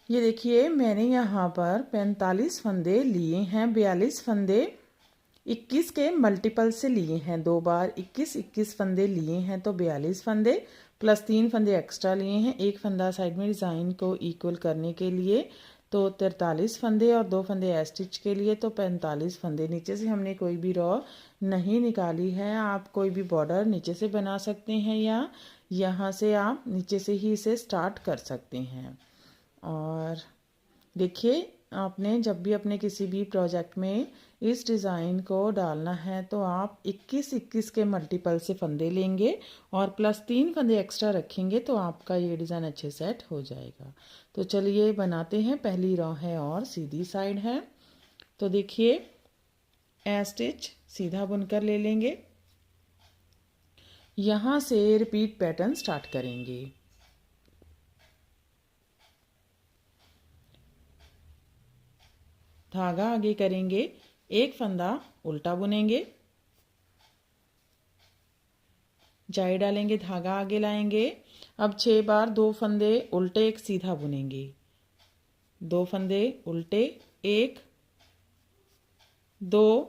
ये देखिए मैंने यहाँ पर 45 फंदे लिए हैं। 42 फंदे 21 के मल्टीपल से लिए हैं, 2 बार 21 फंदे लिए हैं, तो 42 फंदे प्लस 3 फंदे एक्स्ट्रा लिए हैं। एक फंदा साइड में डिज़ाइन को इक्वल करने के लिए, तो 43 फंदे और 2 फंदे स्टिच के लिए, तो 45 फंदे। नीचे से हमने कोई भी रॉ नहीं निकाली है। आप कोई भी बॉर्डर नीचे से बना सकते हैं या यहाँ से आप नीचे से ही इसे स्टार्ट कर सकते हैं। और देखिए आपने जब भी अपने किसी भी प्रोजेक्ट में इस डिज़ाइन को डालना है तो आप 21 के मल्टीपल से फंदे लेंगे और प्लस 3 फंदे एक्स्ट्रा रखेंगे, तो आपका ये डिज़ाइन अच्छे सेट हो जाएगा। तो चलिए बनाते हैं। पहली रॉ है और सीधी साइड है, तो देखिए ए स्टिच सीधा बुनकर ले लेंगे। यहाँ से रिपीट पैटर्न स्टार्ट करेंगे। धागा आगे करेंगे, एक फंदा उल्टा बुनेंगे, जाई डालेंगे, धागा आगे लाएंगे। अब 6 बार 2 फंदे उल्टे एक सीधा बुनेंगे, 2 फंदे उल्टे, 1 2,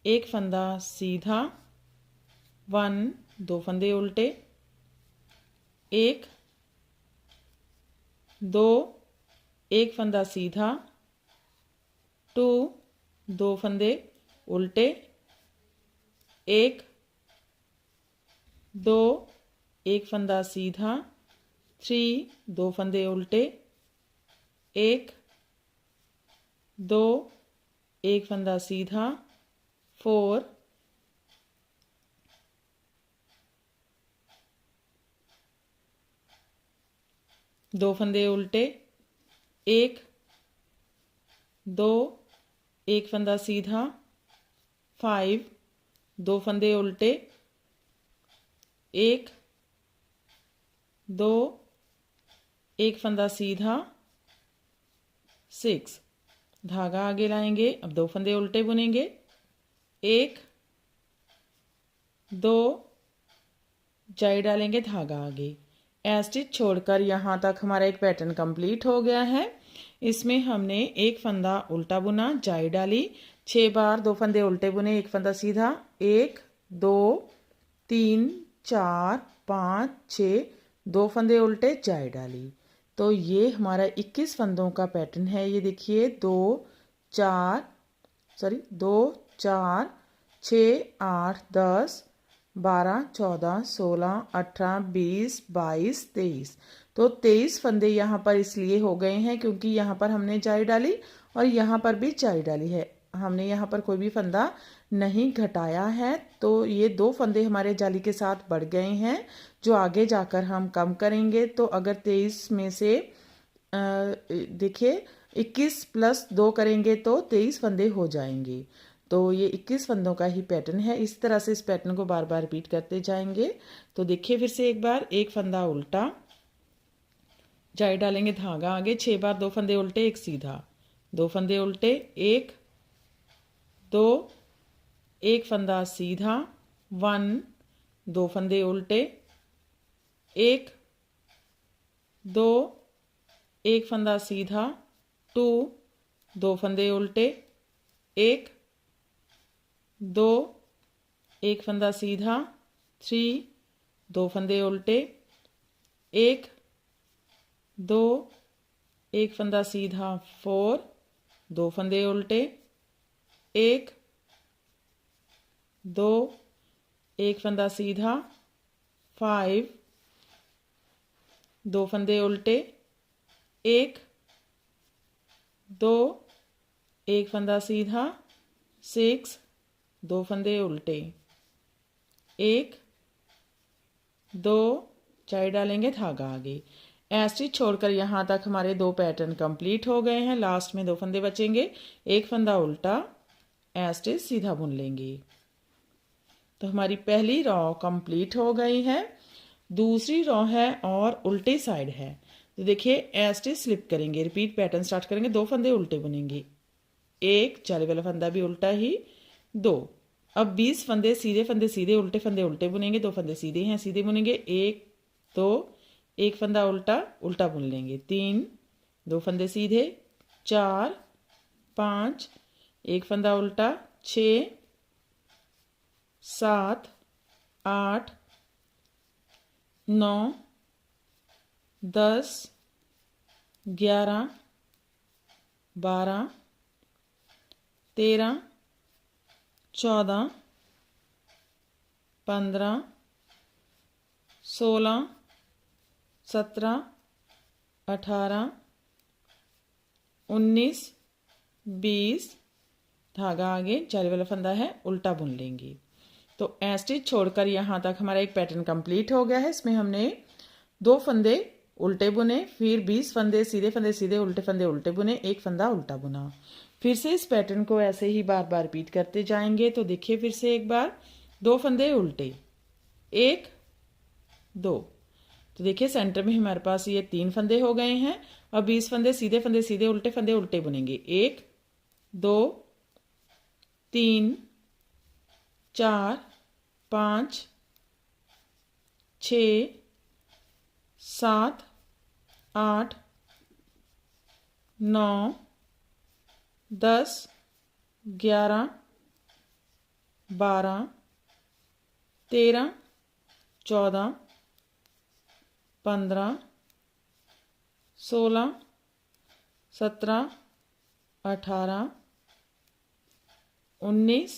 एक फंदा सीधा, 1 2 फंदे उल्टे, 1 2, एक फंदा सीधा, 2 2 फंदे उल्टे, 1 2, एक फंदा सीधा, 3 2 फंदे उल्टे, 1 2, एक फंदा सीधा, 4 2 फंदे उल्टे, 1 2, एक फंदा सीधा, 5 2 फंदे उल्टे, 1 2, एक फंदा सीधा, 6 धागा आगे लाएंगे। अब 2 फंदे उल्टे बुनेंगे, 1 2, जाई डालेंगे, धागा आगे। स्टिच छोड़कर यहाँ तक हमारा एक पैटर्न कंप्लीट हो गया है। इसमें हमने एक फंदा उल्टा बुना, जाई डाली, 6 बार 2 फंदे उल्टे बुने, एक फंदा सीधा, 1 2 3 4 5 6, 2 फंदे उल्टे, जाई डाली। तो ये हमारा 21 फंदों का पैटर्न है। ये देखिए 2 4 6 8 10 12 14 16 18 20 22 23, तो 23 फंदे यहाँ पर इसलिए हो गए हैं क्योंकि यहाँ पर हमने जाई डाली और यहाँ पर भी जाई डाली है। हमने यहाँ पर कोई भी फंदा नहीं घटाया है, तो ये 2 फंदे हमारे जाली के साथ बढ़ गए हैं, जो आगे जाकर हम कम करेंगे। तो अगर 23 में से देखिए 21 प्लस 2 करेंगे तो 23 फंदे हो जाएंगे। तो ये 21 फंदों का ही पैटर्न है। इस तरह से इस पैटर्न को बार बार रिपीट करते जाएंगे। तो देखिए फिर से एक बार, एक फंदा उल्टा, जाई डालेंगे, धागा आगे, 6 बार 2 फंदे उल्टे, एक सीधा, 2 फंदे उल्टे, 1 2, एक फंदा सीधा, 1 2 फंदे उल्टे, 1 2, एक फंदा सीधा, 2 2 फंदे उल्टे, 1 2, एक फंदा सीधा, 3 2 फंदे उल्टे, 1 2, एक फंदा सीधा, 4 2 फंदे उल्टे, 1 2, एक फंदा सीधा, 5 2 फंदे उल्टे, 1 2, एक फंदा सीधा, 6 2 फंदे उल्टे, 1 2, जाई डालेंगे, धागा आगे। स्टिच छोड़कर यहाँ तक हमारे 2 पैटर्न कंप्लीट हो गए हैं। लास्ट में 2 फंदे बचेंगे, एक फंदा उल्टा, स्टिच सीधा बुन लेंगे। तो हमारी पहली रॉ कंप्लीट हो गई है। दूसरी रॉ है और उल्टी साइड है। तो देखिए स्टिच स्लिप करेंगे, रिपीट पैटर्न स्टार्ट करेंगे, 2 फंदे उल्टे बुनेंगे, 1 जाली वाला फंदा भी उल्टा ही, 2। अब 20 फंदे सीधे उल्टे उल्टे बुनेंगे, 2 फंदे सीधे हैं, सीधे बुनेंगे, 1 2, एक फंदा उल्टा उल्टा बुन लेंगे, 3 दो फंदे सीधे, 4 5, एक फंदा उल्टा, 6 7 8 9 10 11 12 13 14 15 16 17 18 19 20, धागा आगे जाली वाला फंदा है, उल्टा बुन लेंगे। तो ए स्टिच छोड़कर यहाँ तक हमारा एक पैटर्न कंप्लीट हो गया है। इसमें हमने 2 फंदे उल्टे बुने, फिर 20 फंदे सीधे उल्टे फंदे उल्टे बुने, एक फंदा उल्टा बुना। फिर से इस पैटर्न को ऐसे ही बार बार रिपीट करते जाएंगे। तो देखिए फिर से एक बार, 2 फंदे उल्टे, 1 2, तो देखिए सेंटर में हमारे पास ये 3 फंदे हो गए हैं। और 20 फंदे सीधे उल्टे फंदे उल्टे बुनेंगे, 1 2 3 4 5 6 7 8 9 10 11 12 13 14 15 16 17 18 19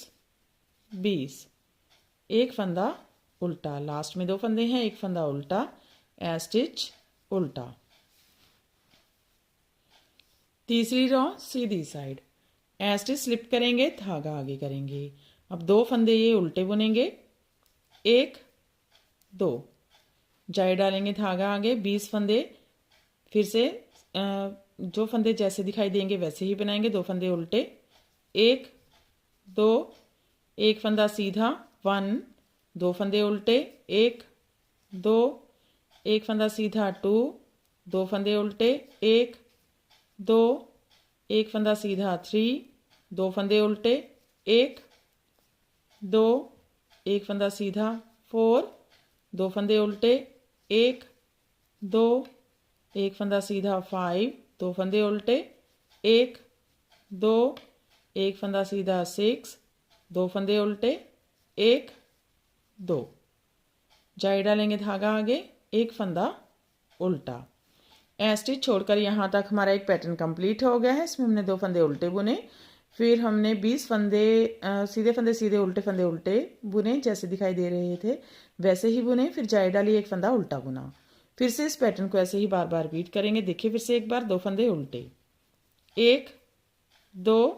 20, एक फंदा उल्टा, लास्ट में 2 फंदे हैं, एक फंदा उल्टा, ए स्टिच उल्टा। तीसरी रो सीधी साइड, ए स्टिच स्लिप करेंगे, धागा आगे करेंगे। अब 2 फंदे ये उल्टे बुनेंगे, 1 2, जाई डालेंगे धागा आगे, 20 फंदे फिर से जो फंदे जैसे दिखाई देंगे वैसे ही बनाएंगे। 2 फंदे उल्टे, 1 2, एक फंदा सीधा, 1 2 फंदे उल्टे, 1 2, एक फंदा सीधा, 2 2 फंदे उल्टे, 1 2, एक फंदा सीधा, 3 2 फंदे उल्टे, 1 2, एक फंदा सीधा, 4 2 फंदे उल्टे, 1 2, एक फंदा सीधा, 5 2 फंदे उल्टे, 1 2, एक फंदा सीधा, 6 2 फंदे उल्टे, 1 2, जाई डालेंगे धागा आगे, एक फंदा उल्टा। ए स्टिच छोड़कर यहाँ तक हमारा एक पैटर्न कंप्लीट हो गया है। इसमें हमने 2 फंदे उल्टे बुने, फिर हमने 20 फंदे सीधे उल्टे फंदे उल्टे बुने, जैसे दिखाई दे रहे थे वैसे ही बुने, फिर जाई डाली, एक फंदा उल्टा बुना। फिर से इस पैटर्न को ऐसे ही बार बार रिपीट करेंगे। देखिए फिर से एक बार, 2 फंदे उल्टे, 1 2,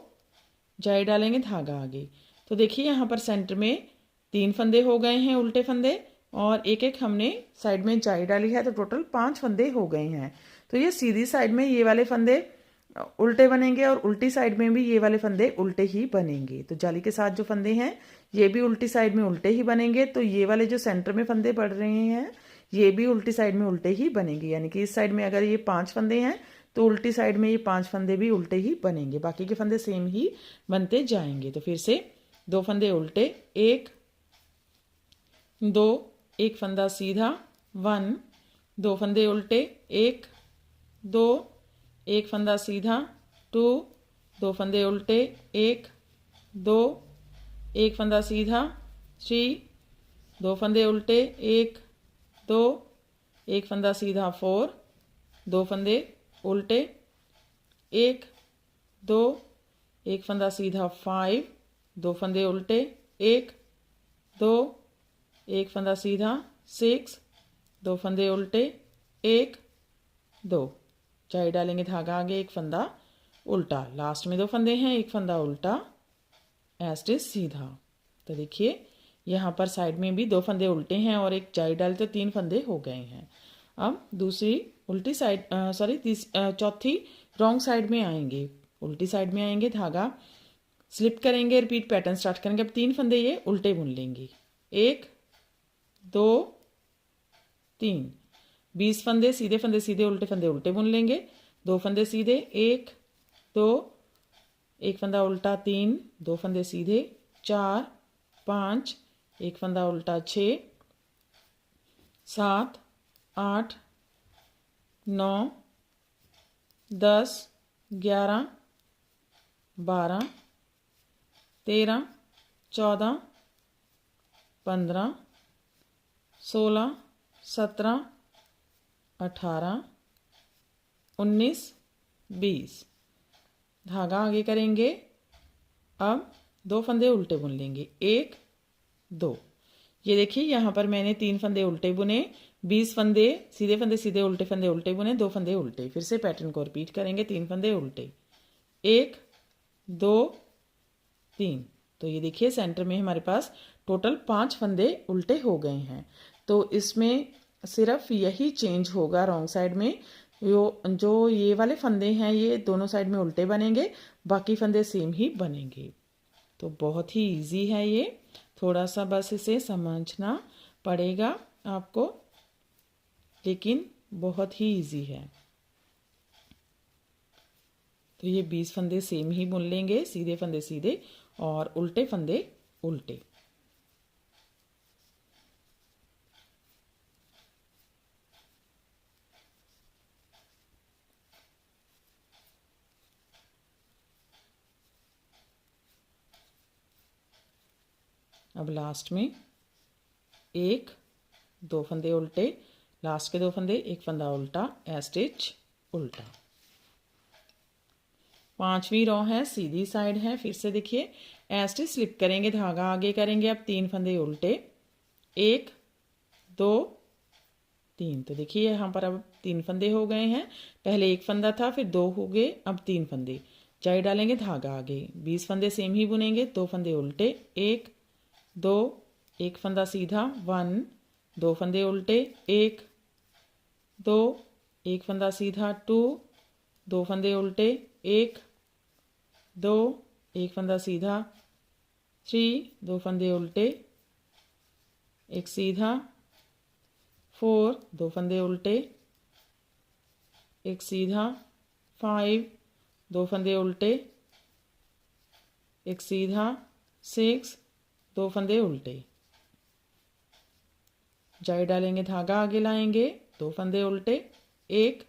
जाई डालेंगे धागा आगे। तो देखिए यहाँ पर सेंटर में 3 फंदे हो गए हैं उल्टे फंदे, और एक एक हमने साइड में जाई डाली है, तो टोटल 5 फंदे हो गए हैं। तो ये सीधी साइड में ये वाले फंदे उल्टे बनेंगे और उल्टी साइड में भी ये वाले फंदे उल्टे ही बनेंगे। तो जाली के साथ जो फंदे हैं ये भी उल्टी साइड में उल्टे ही बनेंगे। तो ये वाले जो सेंटर में फंदे पड़ रहे हैं ये भी उल्टी साइड में उल्टे ही बनेंगे, यानी कि इस साइड में अगर ये 5 फंदे हैं तो उल्टी साइड में ये 5 फंदे भी उल्टे ही बनेंगे, बाकी के फंदे सेम ही बनते जाएंगे। तो फिर से 2 फंदे उल्टे, 1 2, एक फंदा सीधा, 1 2 फंदे उल्टे, 1 2, एक फंदा सीधा, 2 2 फंदे उल्टे, 1 2, एक फंदा सीधा, 3 2 फंदे उल्टे, 1 2, एक फंदा सीधा, 4 2 फंदे उल्टे, 1 2, एक फंदा सीधा, 5 2 फंदे उल्टे, 1 2, एक फंदा सीधा, 6 2 फंदे उल्टे, 1 2, जाई डालेंगे धागा आगे, एक फंदा उल्टा, लास्ट में 2 फंदे हैं, एक फंदा उल्टा, एज इज सीधा। तो देखिए यहाँ पर साइड में भी 2 फंदे उल्टे हैं और एक जाई डाले तो 3 फंदे हो गए हैं। अब दूसरी उल्टी साइड चौथी रॉन्ग साइड में आएंगे, उल्टी साइड में आएंगे, धागा स्लिप करेंगे, रिपीट पैटर्न स्टार्ट करेंगे। अब 3 फंदे ये उल्टे बुन लेंगे, 1 2 3, 20 फंदे सीधे उल्टे बुन लेंगे, 2 फंदे सीधे, 1 2, एक फंदा उल्टा, 3 2 फंदे सीधे, 4 5, एक फंदा उल्टा, 6 7 8 9 10, 11, 12, 13, 14, 15, 16, 17, 18, 19, 20। धागा आगे करेंगे। अब 2 फंदे उल्टे बुन लेंगे, 1, 2। ये देखिए यहाँ पर मैंने 3 फंदे उल्टे बुने, 20 फंदे सीधे फंदे सीधे उल्टे फंदे उल्टे बुने, 2 फंदे उल्टे। फिर से पैटर्न को रिपीट करेंगे, 3 फंदे उल्टे, 1, 2, 3। तो ये देखिए सेंटर में हमारे पास टोटल 5 फंदे उल्टे हो गए हैं। तो इसमें सिर्फ यही चेंज होगा रॉन्ग साइड में, जो ये वाले फंदे हैं ये दोनों साइड में उल्टे बनेंगे, बाकी फंदे सेम ही बनेंगे। तो बहुत ही इजी है ये, थोड़ा सा बस इसे समझना पड़ेगा आपको, लेकिन बहुत ही इजी है। तो ये 20 फंदे सेम ही बुन लेंगे, सीधे फंदे सीधे और उल्टे फंदे उल्टे। अब लास्ट में 1, 2 फंदे उल्टे, लास्ट के 2 फंदे, 1 फंदा उल्टा, ए स्टिच उल्टा। 5वीं रो है, सीधी साइड है। फिर से देखिए ए स्टिच स्लिप करेंगे, धागा आगे करेंगे। अब 3 फंदे उल्टे, 1, 2, 3। तो देखिए यहाँ पर अब 3 फंदे हो गए हैं, पहले 1 फंदा था, फिर 2 हो गए, अब 3 फंदे। जाई डालेंगे, धागा आगे, 20 फंदे सेम ही बुनेंगे। 2 फंदे उल्टे, 1, 2, 1 फंदा सीधा, 1, 2 फंदे उल्टे, 1, 2, 1 फंदा सीधा, 2, 2 फंदे उल्टे, 1, 2, 1 फंदा सीधा, 3, 2 फंदे उल्टे, 1 सीधा, 4, 2 फंदे उल्टे, 1 सीधा, 5, 2 फंदे उल्टे, 1 सीधा, 6, 2 फंदे उल्टे। जाई डालेंगे, धागा आगे लाएंगे, 2 फंदे उल्टे, 1,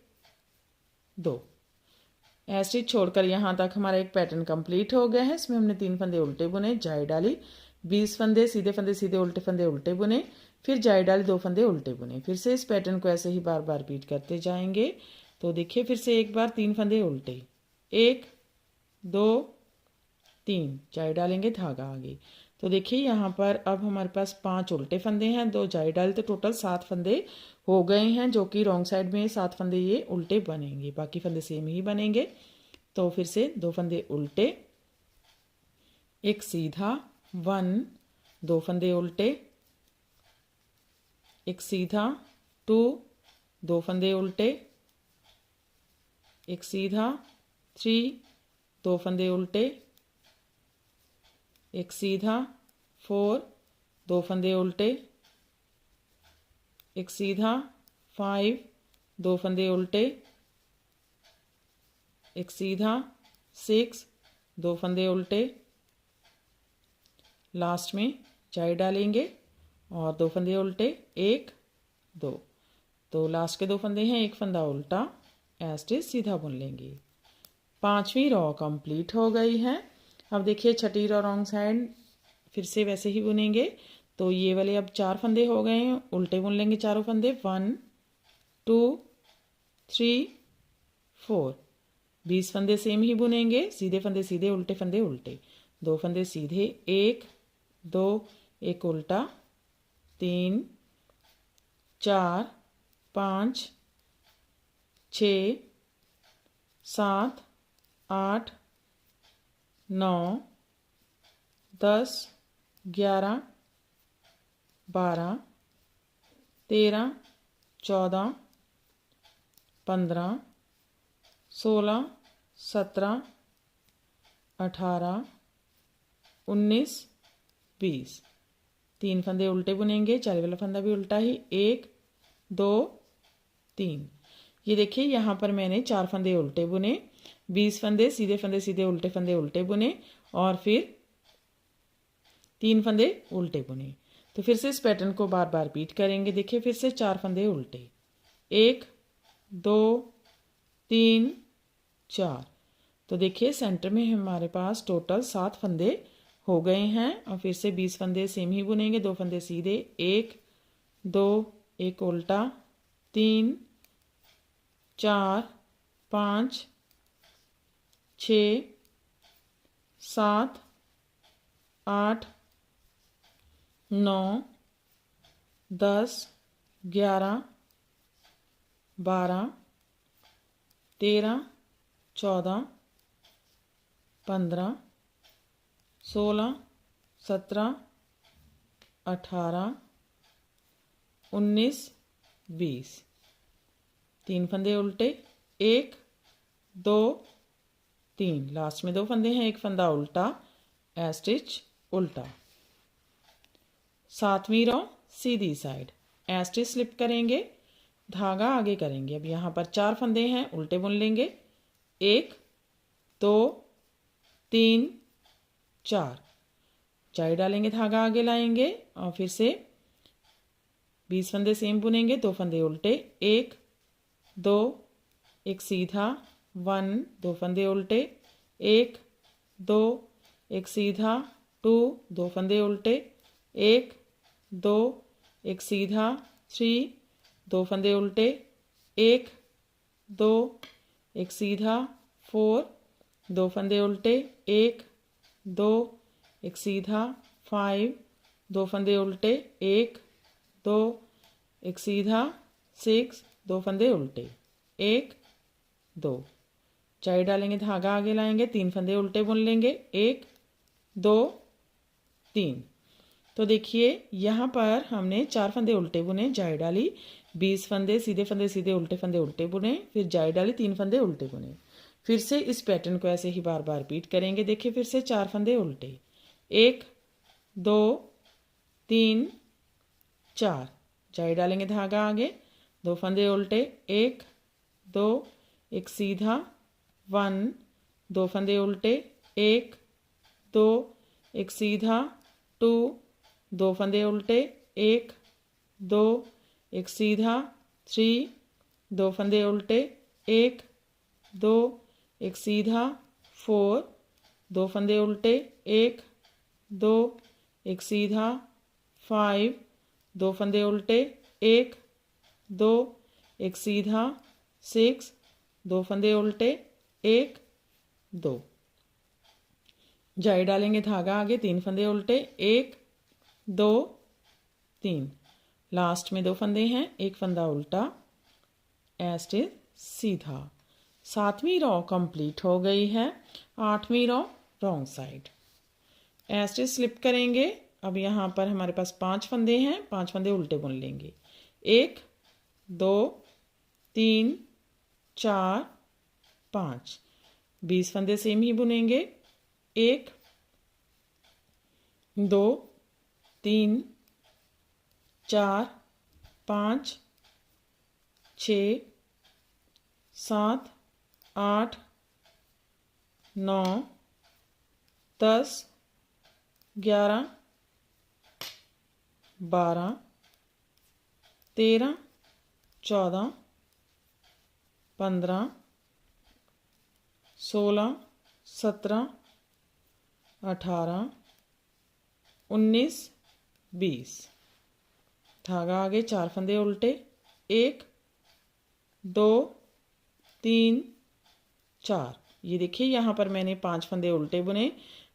2। ऐसे छोड़कर यहाँ तक हमारा एक पैटर्न कंप्लीट हो गया है। इसमें हमने 3 फंदे उल्टे बुने, जाई डाली, 20 फंदे सीधे सीधे उल्टे फंदे बुने, फिर जाई डाली, 2 फंदे उल्टे बुने। फिर से इस पैटर्न को ऐसे ही बार बार रिपीट करते जाएंगे। तो देखिए फिर से एक बार 3 फंदे उल्टे, 1, 2, 3, जाई डालेंगे, धागा आगे। तो देखिए यहाँ पर अब हमारे पास 5 उल्टे फंदे हैं, 2 जाई डाले, तो टोटल 7 फंदे हो गए हैं, जो कि रॉन्ग साइड में 7 फंदे ये उल्टे बनेंगे, बाकी फंदे सेम ही बनेंगे। तो फिर से 2 फंदे उल्टे, 1 सीधा, 1, 2 फंदे उल्टे, 1 सीधा, 2, 2 फंदे उल्टे, 1 सीधा, 3, 2 फंदे उल्टे, 1 सीधा, 4, 2 फंदे उल्टे, 1 सीधा, 5, 2 फंदे उल्टे, 1 सीधा, 6, 2 फंदे उल्टे। लास्ट में जाई डालेंगे और 2 फंदे उल्टे, 1, 2। तो लास्ट के 2 फंदे हैं, 1 फंदा उल्टा, एज इट सीधा बुन लेंगे। 5वीं रो कंप्लीट हो गई है। अब देखिए छठी रो रॉन्ग साइड फिर से वैसे ही बुनेंगे। तो ये वाले अब 4 फंदे हो गए हैं, उल्टे बुन लेंगे चारों फंदे, 1, 2, 3, 4। 20 फंदे सेम ही बुनेंगे, सीधे फंदे सीधे, उल्टे फंदे उल्टे। 2 फंदे सीधे, 1, 2, 1 उल्टा, 3, 4, 5, 6, 7, 8, 9, 10, 11, 12, 13, 14, 15, 16, 17, 18, 19, 20। 3 फंदे उल्टे बुनेंगे, चाली वाला फंदा भी उल्टा ही, 1, 2, 3। ये देखिए यहाँ पर मैंने 4 फंदे उल्टे बुने, 20 फंदे सीधे उल्टे उल्टे बुने और फिर 3 फंदे उल्टे बुने। तो फिर से इस पैटर्न को बार बार रिपीट करेंगे। देखिए फिर से 4 फंदे उल्टे, 1, 2, 3, 4। तो देखिए सेंटर में हमारे पास टोटल 7 फंदे हो गए हैं। और फिर से 20 फंदे सेम ही बुनेंगे, 2 फंदे सीधे, 1 2 एक उल्टा, 3 4 5 6 7 8 9 10 11 12 13 14 15 16 17 18 19 20। 3 फंदे उल्टे, 1 2 3, लास्ट में 2 फंदे हैं, एक फंदा उल्टा, ए स्टिच उल्टा। 7वीं रो सीधी साइड, ए स्टिच स्लिप करेंगे, धागा आगे करेंगे। अब यहाँ पर 4 फंदे हैं, उल्टे बुन लेंगे, 1 2 3 4, चाई डालेंगे, धागा आगे लाएंगे और फिर से 20 फंदे सेम बुनेंगे, 2 फंदे उल्टे, 1 2 एक सीधा, 1 2 फंदे उल्टे, 1 2 एक सीधा, 2 2 फंदे उल्टे, 1 2 एक सीधा, 3 2 फंदे उल्टे, 1 2 एक सीधा, 4 2 फंदे उल्टे, 1 2 एक सीधा, 5 2 फंदे उल्टे, 1 2 एक सीधा, 6 2 फंदे उल्टे, 1 2, चाई डालेंगे, धागा आगे लाएंगे, 3 फंदे उल्टे बुन लेंगे, 1 2 3। तो देखिए यहाँ पर हमने 4 फंदे उल्टे बुने, जाई डाली, 20 फंदे सीधे सीधे उल्टे बुने, फिर जाई डाली, 3 फंदे उल्टे बुने। फिर से इस पैटर्न को ऐसे ही बार बार रिपीट करेंगे। देखिए फिर से 4 फंदे उल्टे, 1 2 3 4, जाई डालेंगे, धागा आगे, 2 फंदे उल्टे, 1 2 एक सीधा, 1 2 फंदे उल्टे, 1 2 एक सीधा, 2 2 फंदे उल्टे, 1 2 एक सीधा, 3 2 फंदे उल्टे, 1 2 एक सीधा, 4 2 फंदे उल्टे, 1 2 एक सीधा, 5 2 फंदे उल्टे, 1 2 एक सीधा, 6 2 फंदे उल्टे, 1 2, जाई डालेंगे, धागा आगे, 3 फंदे उल्टे, 1 2 3, लास्ट में 2 फंदे हैं, एक फंदा उल्टा, ए स्टिच सीधा। 7वीं रो कंप्लीट हो गई है। 8वीं row wrong side, a stitch slip करेंगे। अब यहाँ पर हमारे पास 5 फंदे हैं, 5 फंदे उल्टे बुन लेंगे, 1 2 3 4 5, 20 फंदे सेम ही बुनेंगे, 1 2 3 4 5 6 7 8 9 10 11 12 13 14 15 16 17 18 19 20, धागा आगे, 4 फंदे उल्टे, 1 2 3 4। ये देखिए यहाँ पर मैंने 5 फंदे उल्टे बुने,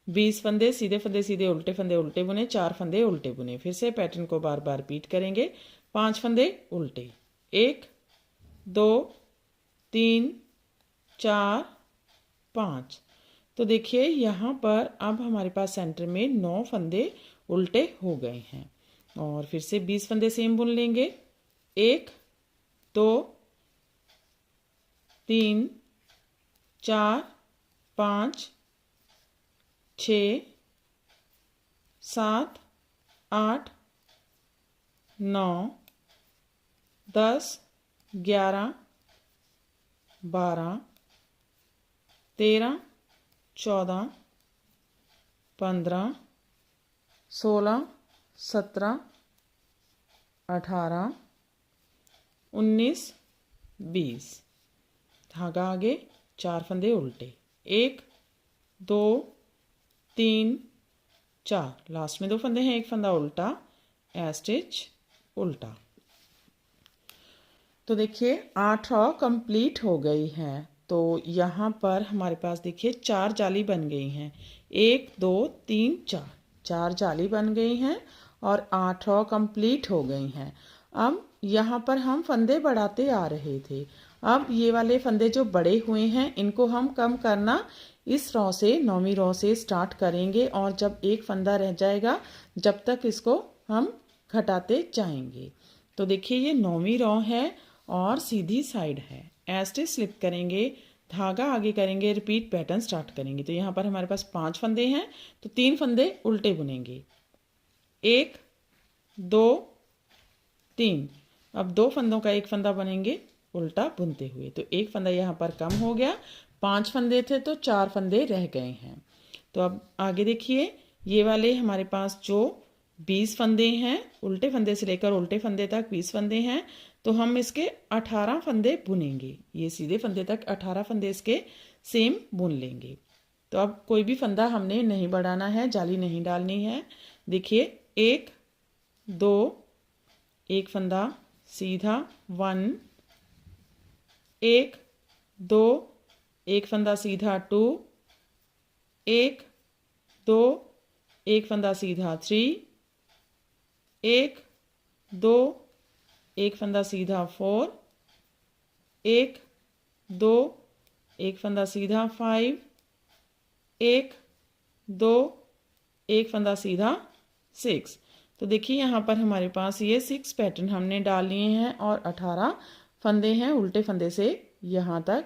20 फंदे सीधे उल्टे बुने, 4 फंदे उल्टे बुने। फिर से पैटर्न को बार बार रिपीट करेंगे। 5 फंदे उल्टे, 1 2 3 4 5। तो देखिए यहाँ पर अब हमारे पास सेंटर में 9 फंदे उल्टे हो गए हैं। और फिर से 20 फंदे सेम बुन लेंगे, 1 2 3 4 5 6 7 8 9 10 11 12 13 14 15 16 17 18 19 20, धागा आगे, 4 फंदे उल्टे, 1 2 3 4, लास्ट में 2 फंदे हैं, 1 फंदा उल्टा, ए स्टिच उल्टा। तो देखिए 8 रॉ कंप्लीट हो गई है। तो यहाँ पर हमारे पास देखिए 4 जाली बन गई हैं, 1 2 3 4, 4 जाली बन गई हैं और 8 रॉ कंप्लीट हो गई हैं। अब यहाँ पर हम फंदे बढ़ाते आ रहे थे। अब ये वाले फंदे जो बड़े हुए हैं इनको हम कम करना इस रॉ से, 9वीं रॉ से स्टार्ट करेंगे और जब एक फंदा रह जाएगा जब तक इसको हम घटाते जाएंगे। तो देखिए ये 9वीं रॉ है और सीधी साइड है, स्टिच स्लिप करेंगे, धागा आगे करेंगे, रिपीट पैटर्न स्टार्ट करेंगे। तो यहाँ पर हमारे पास 5 फंदे हैं तो 3 फंदे उल्टे बुनेंगे, 1 2 3। अब 2 फंदों का 1 फंदा बनेंगे उल्टा बुनते हुए। तो 1 फंदा यहाँ पर कम हो गया, 5 फंदे थे तो 4 फंदे रह गए हैं। तो अब आगे देखिए ये वाले हमारे पास जो 20 फंदे हैं, उल्टे फंदे से लेकर उल्टे फंदे तक 20 फंदे हैं, तो हम इसके 18 फंदे बुनेंगे। ये सीधे फंदे तक 18 फंदे इसके सेम बुन लेंगे। तो अब कोई भी फंदा हमने नहीं बढ़ाना है, जाली नहीं डालनी है। देखिए 1 2, 1 फंदा सीधा 1, 1 2, 1 फंदा सीधा 2, 1 2, 1 फंदा सीधा 3, 1 2, 1 फंदा सीधा 4, 1 2, 1 फंदा सीधा 5, 1 2, 1 फंदा सीधा 6। तो देखिए यहाँ पर हमारे पास ये 6 पैटर्न हमने डाल लिए हैं और 18 फंदे हैं उल्टे फंदे से यहाँ तक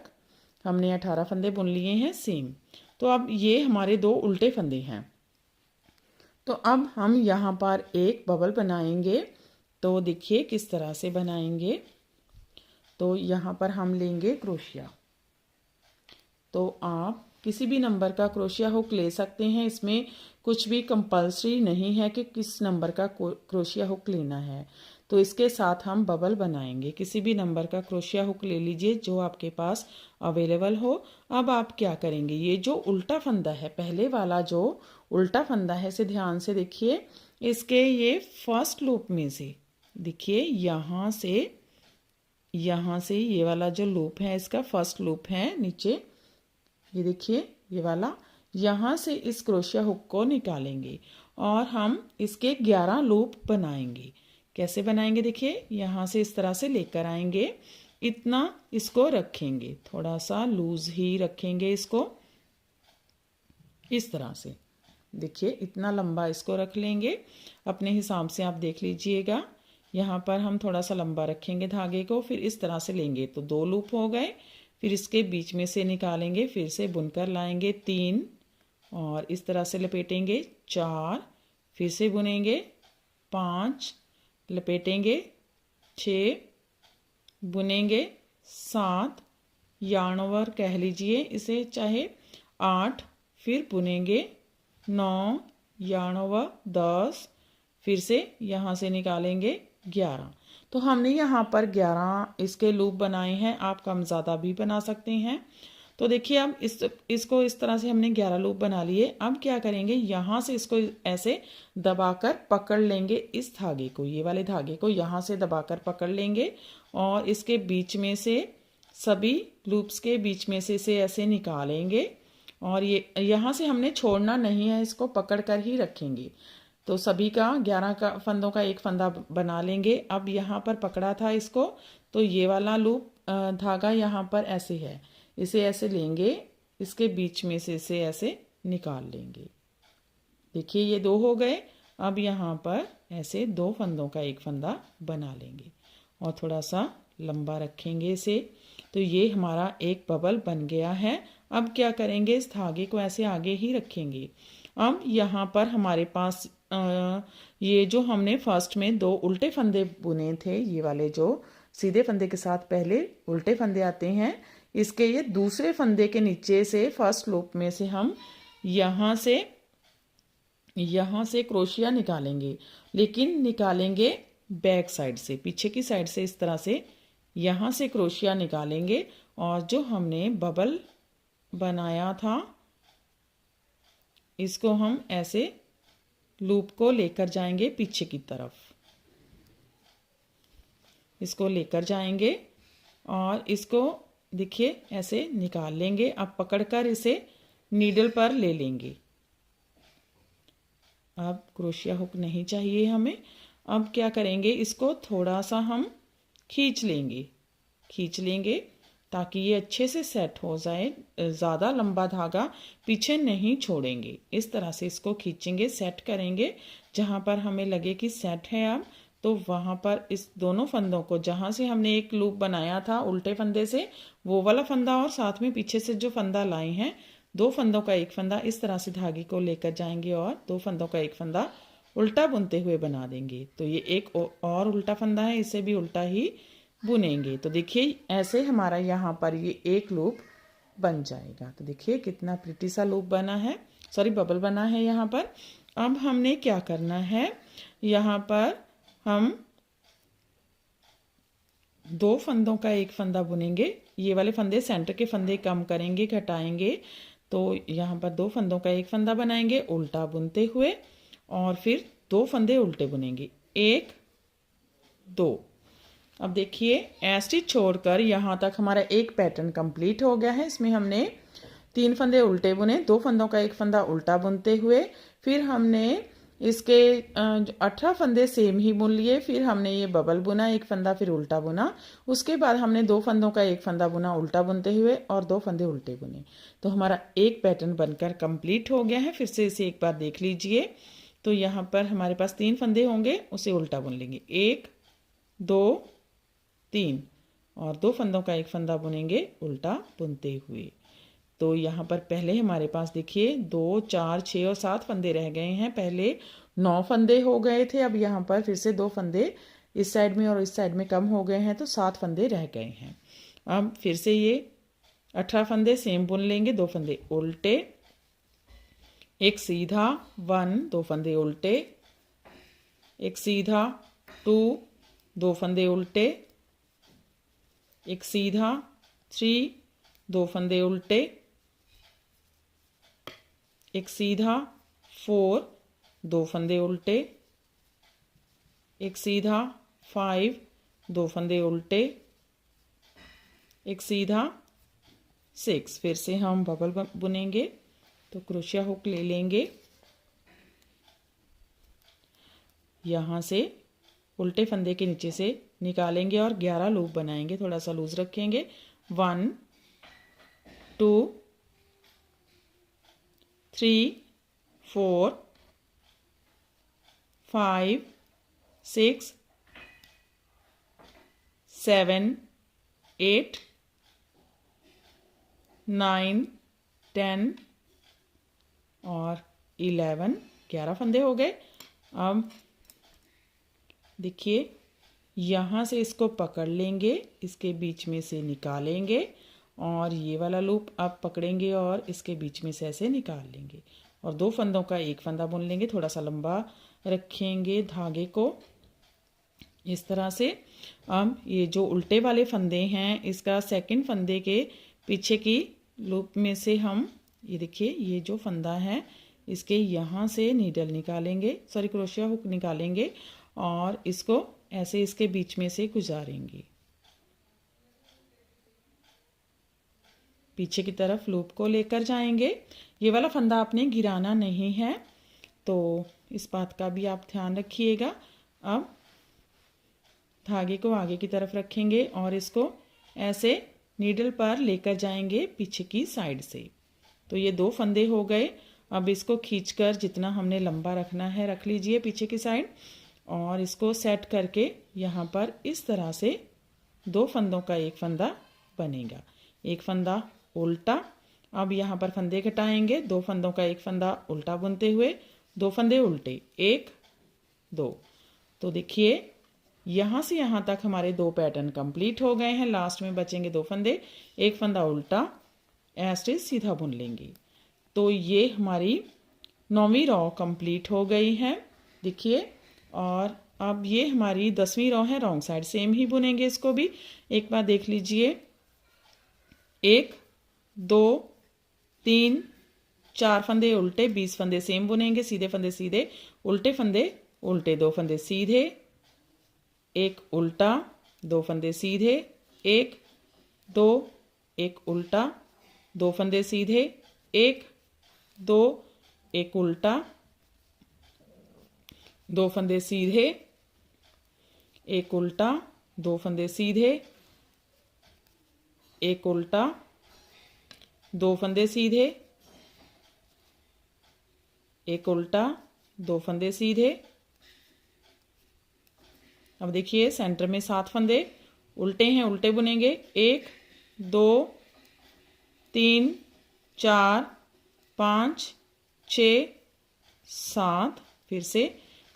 हमने 18 फंदे बुन लिए हैं सेम। तो अब ये हमारे 2 उल्टे फंदे हैं। तो अब हम यहाँ पर एक बबल बनाएंगे। तो देखिए किस तरह से बनाएंगे। तो यहाँ पर हम लेंगे क्रोशिया। तो आप किसी भी नंबर का क्रोशिया हुक ले सकते हैं, इसमें कुछ भी कंपल्सरी नहीं है कि किस नंबर का क्रोशिया हुक लेना है। तो इसके साथ हम बबल बनाएंगे। किसी भी नंबर का क्रोशिया हुक ले लीजिए जो आपके पास अवेलेबल हो। अब आप क्या करेंगे, ये जो उल्टा फंदा है, पहले वाला जो उल्टा फंदा है, इसे ध्यान से देखिए। इसके ये फर्स्ट लूप में से देखिए यहाँ से ये वाला जो लूप है इसका फर्स्ट लूप है नीचे, ये देखिए ये वाला, यहाँ से इस क्रोशिया हुक को निकालेंगे और हम इसके 11 लूप बनाएंगे। कैसे बनाएंगे देखिए, यहाँ से इस तरह से लेकर आएंगे, इतना इसको रखेंगे, थोड़ा सा लूज ही रखेंगे इसको, इस तरह से देखिए इतना लंबा इसको रख लेंगे। अपने हिसाब से आप देख लीजिएगा। यहाँ पर हम थोड़ा सा लंबा रखेंगे धागे को, फिर इस तरह से लेंगे तो 2 लूप हो गए। फिर इसके बीच में से निकालेंगे, फिर से बुनकर लाएंगे 3 और इस तरह से लपेटेंगे 4, फिर से बुनेंगे 5, लपेटेंगे 6, बुनेंगे 7, यार्न ओवर कह लीजिए इसे चाहे 8, फिर बुनेंगे 9, यार्न ओवर 10, फिर से यहाँ से निकालेंगे 11। तो हमने यहाँ पर 11 इसके लूप बनाए हैं, आप कम ज़्यादा भी बना सकते हैं। तो देखिए अब इसको इस तरह से हमने 11 लूप बना लिए। अब क्या करेंगे, यहाँ से इसको ऐसे दबाकर पकड़ लेंगे, इस धागे को, ये वाले धागे को यहाँ से दबाकर पकड़ लेंगे और इसके बीच में से सभी लूप्स के बीच में से इसे ऐसे निकालेंगे और ये यहाँ से हमने छोड़ना नहीं है, इसको पकड़ कर ही रखेंगे। तो सभी का 11 का फंदों का एक फंदा बना लेंगे। अब यहाँ पर पकड़ा था इसको, तो ये वाला लूप धागा यहाँ पर ऐसे है, इसे ऐसे लेंगे, इसके बीच में से इसे ऐसे निकाल लेंगे। देखिए ये 2 हो गए। अब यहाँ पर ऐसे 2 फंदों का एक फंदा बना लेंगे और थोड़ा सा लंबा रखेंगे इसे। तो ये हमारा एक बबल बन गया है। अब क्या करेंगे, इस धागे को ऐसे आगे ही रखेंगे। अब यहाँ पर हमारे पास ये जो हमने फर्स्ट में 2 उल्टे फंदे बुने थे, ये वाले जो सीधे फंदे के साथ पहले उल्टे फंदे आते हैं, इसके ये दूसरे फंदे के नीचे से फर्स्ट लूप में से हम यहाँ से क्रोशिया निकालेंगे, लेकिन निकालेंगे बैक साइड से, पीछे की साइड से, इस तरह से यहाँ से क्रोशिया निकालेंगे और जो हमने बबल बनाया था इसको हम ऐसे लूप को लेकर जाएंगे पीछे की तरफ, इसको लेकर जाएंगे और इसको देखिए ऐसे निकाल लेंगे। अब पकड़कर इसे नीडल पर ले लेंगे। अब क्रोशिया हुक नहीं चाहिए हमें। अब क्या करेंगे, इसको थोड़ा सा हम खींच लेंगे ताकि ये अच्छे से सेट हो जाए। ज़्यादा लंबा धागा पीछे नहीं छोड़ेंगे, इस तरह से इसको खींचेंगे, सेट करेंगे। जहाँ पर हमें लगे कि सेट है अब, तो वहाँ पर इस दोनों फंदों को, जहाँ से हमने एक लूप बनाया था उल्टे फंदे से, वो वाला फंदा और साथ में पीछे से जो फंदा लाए हैं, दो फंदों का एक फंदा, इस तरह से धागे को लेकर जाएंगे और दो फंदों का एक फंदा उल्टा बुनते हुए बना देंगे। तो ये एक और उल्टा फंदा है, इसे भी उल्टा ही बुनेंगे। तो देखिए ऐसे हमारा यहाँ पर ये एक लूप बन जाएगा। तो देखिए कितना प्रिटी सा लूप बना है, सॉरी बबल बना है यहाँ पर। अब हमने क्या करना है, यहाँ पर हम दो फंदों का एक फंदा बुनेंगे। ये वाले फंदे सेंटर के फंदे कम करेंगे, घटाएंगे। तो यहाँ पर दो फंदों का एक फंदा बनाएंगे उल्टा बुनते हुए, और फिर दो फंदे उल्टे बुनेंगे, एक दो। अब देखिए स्टिच छोड़कर यहाँ तक हमारा एक पैटर्न कंप्लीट हो गया है। इसमें हमने तीन फंदे उल्टे बुने, दो फंदों का एक फंदा उल्टा बुनते हुए, फिर हमने इसके 18 फंदे सेम ही बुन लिए। फिर हमने ये बबल बुना, एक फंदा फिर उल्टा बुना। उसके बाद हमने दो फंदों का एक फंदा बुना उल्टा बुनते हुए और दो फंदे उल्टे बुने। तो हमारा एक पैटर्न बनकर कंप्लीट हो गया है। फिर से इसे एक बार देख लीजिए। तो यहाँ पर हमारे पास तीन फंदे होंगे, उसे उल्टा बुन लेंगे, एक दो तीन, और दो फंदों का एक फंदा बुनेंगे उल्टा बुनते हुए। तो यहाँ पर पहले हमारे पास देखिए 2 4 6 और 7 फंदे रह गए हैं। पहले 9 फंदे हो गए थे, अब यहाँ पर फिर से दो फंदे इस साइड में और इस साइड में कम हो गए हैं, तो 7 फंदे रह गए हैं। अब फिर से ये 18 फंदे सेम बुन लेंगे, दो फंदे उल्टे, एक सीधा 1, दो फंदे उल्टे, एक सीधा 2, दो फंदे उल्टे, एक सीधा 3, दो फंदे उल्टे, एक सीधा 4, दो फंदे उल्टे, एक सीधा 5, दो फंदे उल्टे, एक सीधा 6। फिर से हम बबल बुनेंगे। तो क्रोशिया हुक ले लेंगे, यहाँ से उल्टे फंदे के नीचे से निकालेंगे और 11 लूप बनाएंगे। थोड़ा सा लूज रखेंगे। 1 2 3 4 5 6 7 8 9 10 और 11 फंदे हो गए। अब देखिए यहाँ से इसको पकड़ लेंगे, इसके बीच में से निकालेंगे और ये वाला लूप अब पकड़ेंगे और इसके बीच में से ऐसे निकाल लेंगे और दो फंदों का एक फंदा बुन लेंगे। थोड़ा सा लंबा रखेंगे धागे को इस तरह से। अब ये जो उल्टे वाले फंदे हैं, इसका सेकंड फंदे के पीछे की लूप में से हम ये देखिए ये जो फंदा है इसके यहाँ से नीडल निकालेंगे, सॉरी क्रोशिया हुक निकालेंगे और इसको ऐसे इसके बीच में से गुजारेंगे। पीछे की तरफ लूप को लेकर जाएंगे। ये वाला फंदा आपने गिराना नहीं है, तो इस बात का भी आप ध्यान रखिएगा। अब धागे को आगे की तरफ रखेंगे और इसको ऐसे नीडल पर लेकर जाएंगे पीछे की साइड से। तो ये दो फंदे हो गए। अब इसको खींचकर जितना हमने लंबा रखना है रख लीजिए पीछे की साइड और इसको सेट करके यहाँ पर इस तरह से दो फंदों का एक फंदा बनेगा, एक फंदा उल्टा। अब यहाँ पर फंदे घटाएंगे, दो फंदों का एक फंदा उल्टा बुनते हुए, दो फंदे उल्टे, एक दो। तो देखिए यहाँ से यहाँ तक हमारे दो पैटर्न कंप्लीट हो गए हैं। लास्ट में बचेंगे दो फंदे, एक फंदा उल्टा, ऐसे सीधा बुन लेंगे। तो ये हमारी 9वीं रॉ कंप्लीट हो गई है देखिए। और अब ये हमारी 10वीं रॉ है, रॉन्ग साइड सेम ही बुनेंगे इसको भी। एक बार देख लीजिए, 1 2 3 4 फंदे उल्टे, 20 फंदे सेम बुनेंगे, सीधे फंदे सीधे, उल्टे फंदे उल्टे, 2 फंदे सीधे, एक उल्टा, 2 फंदे सीधे, 1 2, एक उल्टा, 2 फंदे सीधे, 1 2, एक उल्टा, 2 फंदे सीधे, एक उल्टा, 2 फंदे सीधे, एक उल्टा, 2 फंदे सीधे, एक उल्टा, 2 फंदे सीधे। अब देखिए सेंटर में 7 फंदे उल्टे हैं, उल्टे बुनेंगे, 1 2 3 4 5 6 7, फिर से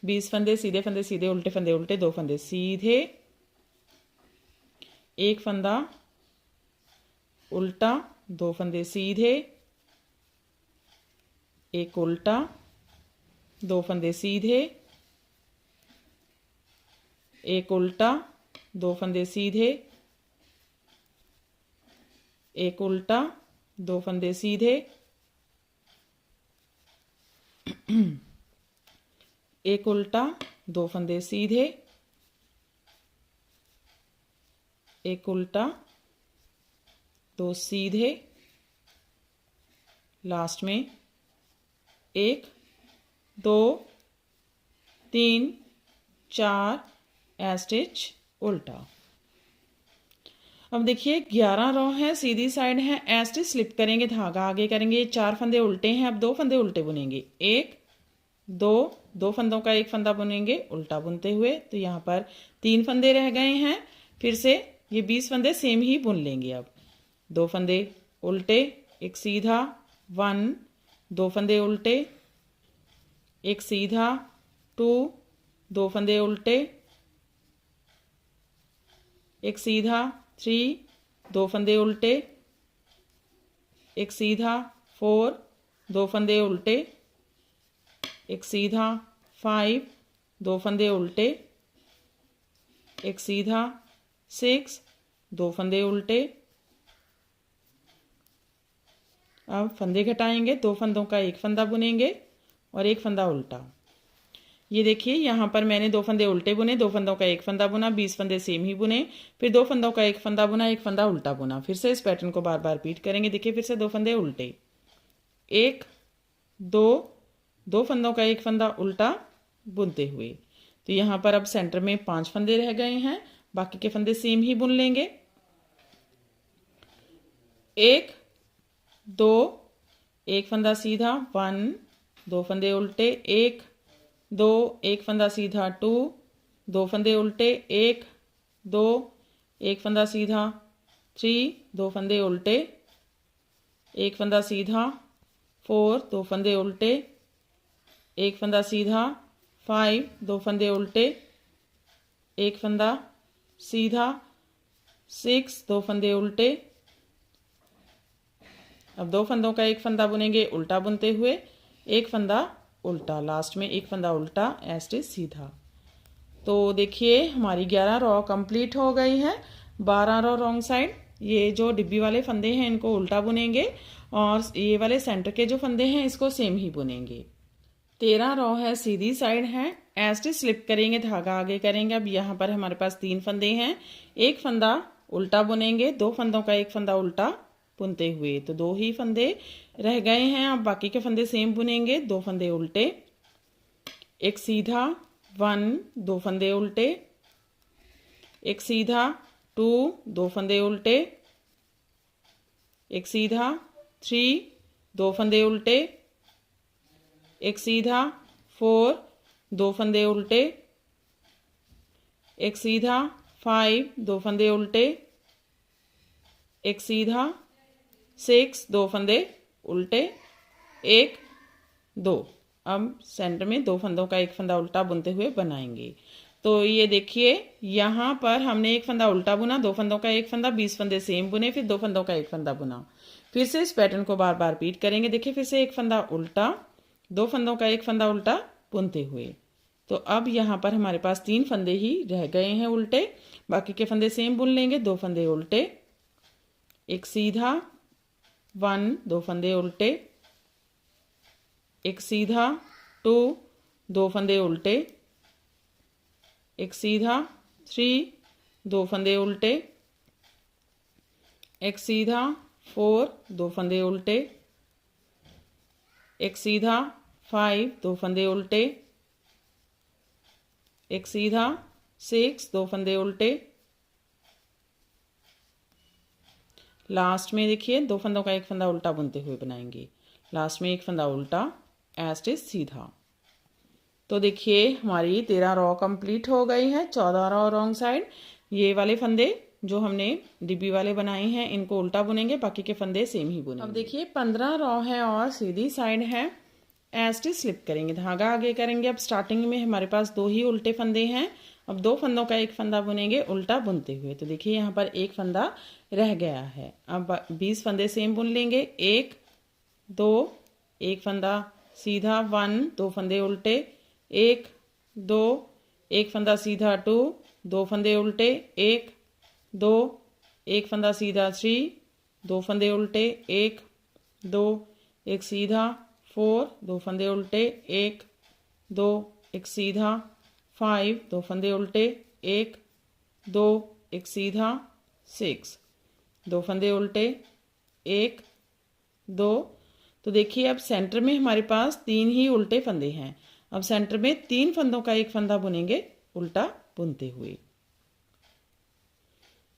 20 फंदे सीधे, उल्टे फंदे उल्टे, 2 फंदे सीधे, एक फंदा उल्टा, 2 फंदे सीधे, एक उल्टा, 2 फंदे सीधे, एक उल्टा, 2 फंदे सीधे, एक उल्टा, 2 फंदे सीधे, एक उल्टा, 2 फंदे सीधे, एक उल्टा, 2 सीधे, लास्ट में 1 2 3 4 स्टिच उल्टा। अब देखिए 11 रो है, सीधी साइड है, स्टिच स्लिप करेंगे, धागा आगे करेंगे, 4 फंदे उल्टे हैं, अब 2 फंदे उल्टे बुनेंगे, 1 2, 2 फंदों का एक फंदा बुनेंगे उल्टा बुनते हुए, तो यहाँ पर 3 फंदे रह गए हैं। फिर से ये 20 फंदे सेम ही बुन लेंगे। अब 2 फंदे उल्टे, एक सीधा, 1 2 फंदे उल्टे, एक सीधा, 2 2 फंदे उल्टे, एक सीधा, 3 2 फंदे उल्टे, एक सीधा, 4 2 फंदे उल्टे, एक सीधा, 5 2 फंदे उल्टे, एक सीधा, 6 2 फंदे उल्टे। अब फंदे घटाएंगे, 2 फंदों का एक फंदा बुनेंगे और एक फंदा उल्टा। ये देखिए यहाँ पर मैंने 2 फंदे उल्टे बुने, 2 फंदों का एक फंदा बुना, 20 फंदे सेम ही बुने, फिर 2 फंदों का एक फंदा बुना, एक फंदा उल्टा बुना। फिर से इस पैटर्न को बार बार रिपीट करेंगे। देखिए फिर से 2 फंदे उल्टे, 1 2, 2 फंदों का एक फंदा उल्टा बुनते हुए। तो यहाँ पर अब सेंटर में 5 फंदे रह गए हैं, बाकी के फंदे सेम ही बुन लेंगे। 1 2, एक फंदा सीधा, 1 2 फंदे उल्टे, 1 2, एक फंदा सीधा, 2 2 फंदे उल्टे, 1 2, एक फंदा सीधा, 3 2 फंदे उल्टे, एक फंदा सीधा, 4 2 फंदे उल्टे, एक फंदा सीधा, 5 2 फंदे उल्टे, एक फंदा सीधा, 6 2 फंदे उल्टे। अब 2 फंदों का एक फंदा बुनेंगे उल्टा बुनते हुए, एक फंदा उल्टा, लास्ट में एक फंदा उल्टा, स्टिच सीधा। तो देखिए हमारी 11 रो कंप्लीट हो गई है। 12 रो रॉन्ग साइड, ये जो डिब्बी वाले फंदे हैं इनको उल्टा बुनेंगे और ये वाले सेंटर के जो फंदे हैं इसको सेम ही बुनेंगे। 13 रो है, सीधी साइड है, स्टिच स्लिप करेंगे, धागा आगे करेंगे। अब यहाँ पर हमारे पास 3 फंदे हैं, एक फंदा उल्टा बुनेंगे, 2 फंदों का एक फंदा उल्टा बुनते हुए, तो 2 ही फंदे रह गए हैं। अब बाकी के फंदे सेम बुनेंगे, 2 फंदे उल्टे, एक सीधा, 1 2 फंदे उल्टे, एक सीधा, 2 2 फंदे उल्टे, एक सीधा, 3 2 फंदे उल्टे, एक सीधा, 4 2 फंदे उल्टे, एक सीधा, 5 2 फंदे उल्टे, एक सीधा, 6 2 फंदे उल्टे, 1 2। अब सेंटर में 2 फंदों का एक फंदा उल्टा बुनते हुए बनाएंगे। तो ये देखिए यहाँ पर हमने एक फंदा उल्टा बुना, 2 फंदों का एक फंदा, 20 फंदे सेम बुने, फिर 2 फंदों का एक फंदा बुना। फिर से इस पैटर्न को बार बार रिपीट करेंगे। देखिए फिर से एक फंदा उल्टा, 2 फंदों का एक फंदा उल्टा बुनते हुए। तो अब यहाँ पर हमारे पास 3 फंदे ही रह गए हैं उल्टे, बाकी के फंदे सेम बुन लेंगे। 2 फंदे उल्टे, एक सीधा, 1 2 फंदे उल्टे, एक सीधा, 2 2 फंदे उल्टे, एक सीधा, 3 2 फंदे उल्टे, एक सीधा, 4 2 फंदे उल्टे, एक सीधा, 5 2 फंदे उल्टे, एक सीधा, 6 2 फंदे उल्टे। लास्ट में देखिए 2 फंदों का एक फंदा उल्टा बुनते हुए बनाएंगे। लास्ट में एक फंदा उल्टा, एज इट सीधा। तो देखिए हमारी 13 रॉ कंप्लीट हो गई है। 14 रॉ रॉन्ग साइड। ये वाले फंदे जो हमने डिब्बी वाले बनाए हैं इनको उल्टा बुनेंगे, बाकी के फंदे सेम ही बुनेंगे। अब देखिए 15 रॉ है और सीधी साइड है। एज इट स्लिप करेंगे, धागा आगे करेंगे। अब स्टार्टिंग में हमारे पास 2 ही उल्टे फंदे हैं। अब 2 फंदों का एक फंदा बुनेंगे उल्टा बुनते हुए। तो देखिए यहाँ पर एक फंदा रह गया है। अब 20 फंदे सेम बुन लेंगे। 1 2 एक फंदा सीधा, 1 2 फंदे उल्टे, 1 2 एक फंदा सीधा, 2 2 फंदे उल्टे, 1 2 एक फंदा सीधा, 3 2 फंदे उल्टे, 1 2 एक सीधा, 4 2 फंदे उल्टे, 1 2 एक सीधा, 5 2 फंदे उल्टे, 1 2 एक सीधा, 6 2 फंदे उल्टे, 1 2। तो देखिए अब सेंटर में हमारे पास 3 ही उल्टे फंदे हैं। अब सेंटर में 3 फंदों का एक फंदा बुनेंगे उल्टा बुनते हुए।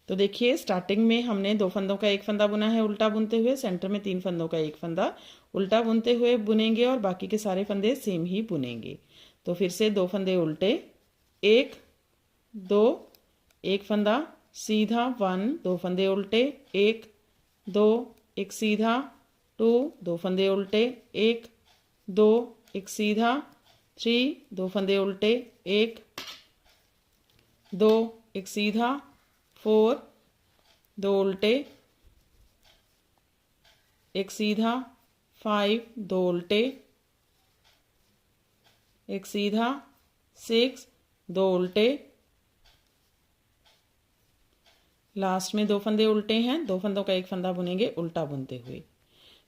तो देखिए स्टार्टिंग में हमने 2 फंदों का एक फंदा बुना है उल्टा बुनते हुए। सेंटर में 3 फंदों का एक फंदा उल्टा बुनते हुए बुनेंगे और बाकी के सारे फंदे सेम ही बुनेंगे। तो फिर से 2 फंदे उल्टे, 1 2 एक फंदा सीधा, 1 2 फंदे उल्टे, 1 2 एक सीधा, 2 2 फंदे उल्टे, 1 2 एक सीधा, 3 2 फंदे उल्टे, 1 2 एक सीधा, 4 2 उल्टे, एक सीधा, 5 2 उल्टे, एक सीधा, 6 2 उल्टे। लास्ट में 2 फंदे उल्टे हैं। 2 फंदों का एक फंदा बुनेंगे उल्टा बुनते हुए।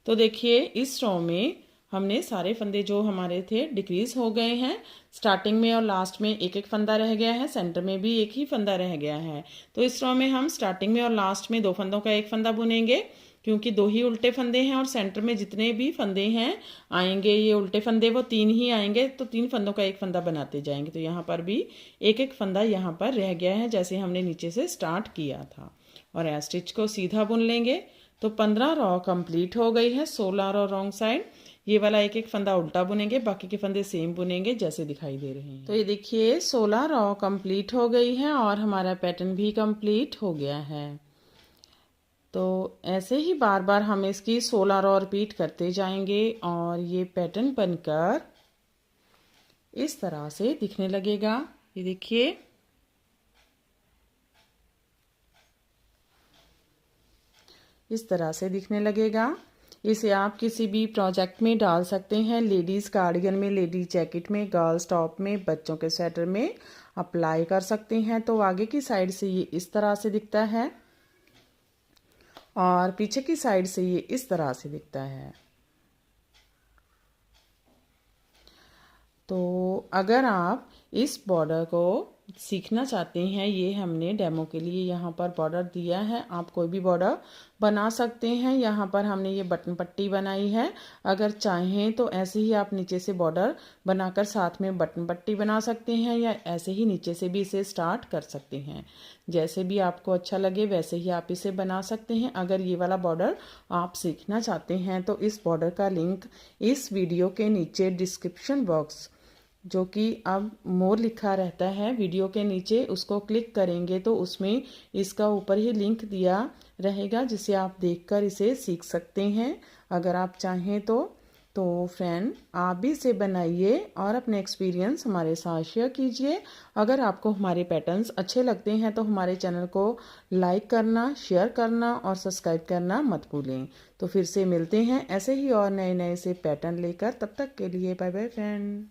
तो देखिए इस रॉ में हमने सारे फंदे जो हमारे थे डिक्रीज हो गए हैं। स्टार्टिंग में और लास्ट में एक एक फंदा रह गया है, सेंटर में भी एक ही फंदा रह गया है। तो इस रॉ में हम स्टार्टिंग में और लास्ट में 2 फंदों का एक फंदा बुनेंगे, क्योंकि 2 ही उल्टे फंदे हैं और सेंटर में जितने भी फंदे हैं आएंगे ये उल्टे फंदे वो 3 ही आएंगे। तो 3 फंदों का एक फंदा बनाते जाएंगे। तो यहाँ पर भी एक एक फंदा यहाँ पर रह गया है जैसे हमने नीचे से स्टार्ट किया था। और ए स्टिच को सीधा बुन लेंगे। तो 15 रॉ कंप्लीट हो गई है। 16 रॉ रॉन्ग साइड। ये वाला एक एक फंदा उल्टा बुनेंगे, बाकी के फंदे सेम बुनेंगे जैसे दिखाई दे रहे हैं। तो ये देखिए 16 रॉ कंप्लीट हो गई है और हमारा पैटर्न भी कंप्लीट हो गया है। तो ऐसे ही बार बार हम इसकी 16 रॉ रिपीट करते जाएंगे और ये पैटर्न बनकर इस तरह से दिखने लगेगा। ये देखिए इस तरह से दिखने लगेगा। इसे आप किसी भी प्रोजेक्ट में डाल सकते हैं। लेडीज़ कार्डिगन में, लेडीज जैकेट में, गर्ल्स टॉप में, बच्चों के स्वेटर में अप्लाई कर सकते हैं। तो आगे की साइड से ये इस तरह से दिखता है और पीछे की साइड से ये इस तरह से दिखता है। तो अगर आप इस बॉर्डर को सीखना चाहते हैं, ये हमने डेमो के लिए यहाँ पर बॉर्डर दिया है। आप कोई भी बॉर्डर बना सकते हैं। यहाँ पर हमने ये बटन पट्टी बनाई है। अगर चाहें तो ऐसे ही आप नीचे से बॉर्डर बनाकर साथ में बटन पट्टी बना सकते हैं, या ऐसे ही नीचे से भी इसे स्टार्ट कर सकते हैं। जैसे भी आपको अच्छा लगे वैसे ही आप इसे बना सकते हैं। अगर ये वाला बॉर्डर आप सीखना चाहते हैं तो इस बॉर्डर का लिंक इस वीडियो के नीचे डिस्क्रिप्शन बॉक्स, जो कि अब मोर लिखा रहता है वीडियो के नीचे, उसको क्लिक करेंगे तो उसमें इसका ऊपर ही लिंक दिया रहेगा, जिसे आप देखकर इसे सीख सकते हैं अगर आप चाहें तो फ्रेंड आप भी इसे बनाइए और अपने एक्सपीरियंस हमारे साथ शेयर कीजिए। अगर आपको हमारे पैटर्न्स अच्छे लगते हैं तो हमारे चैनल को लाइक करना, शेयर करना और सब्सक्राइब करना मत भूलें। तो फिर से मिलते हैं ऐसे ही और नए नए से पैटर्न लेकर। तब तक के लिए बाय बाय फ्रेंड।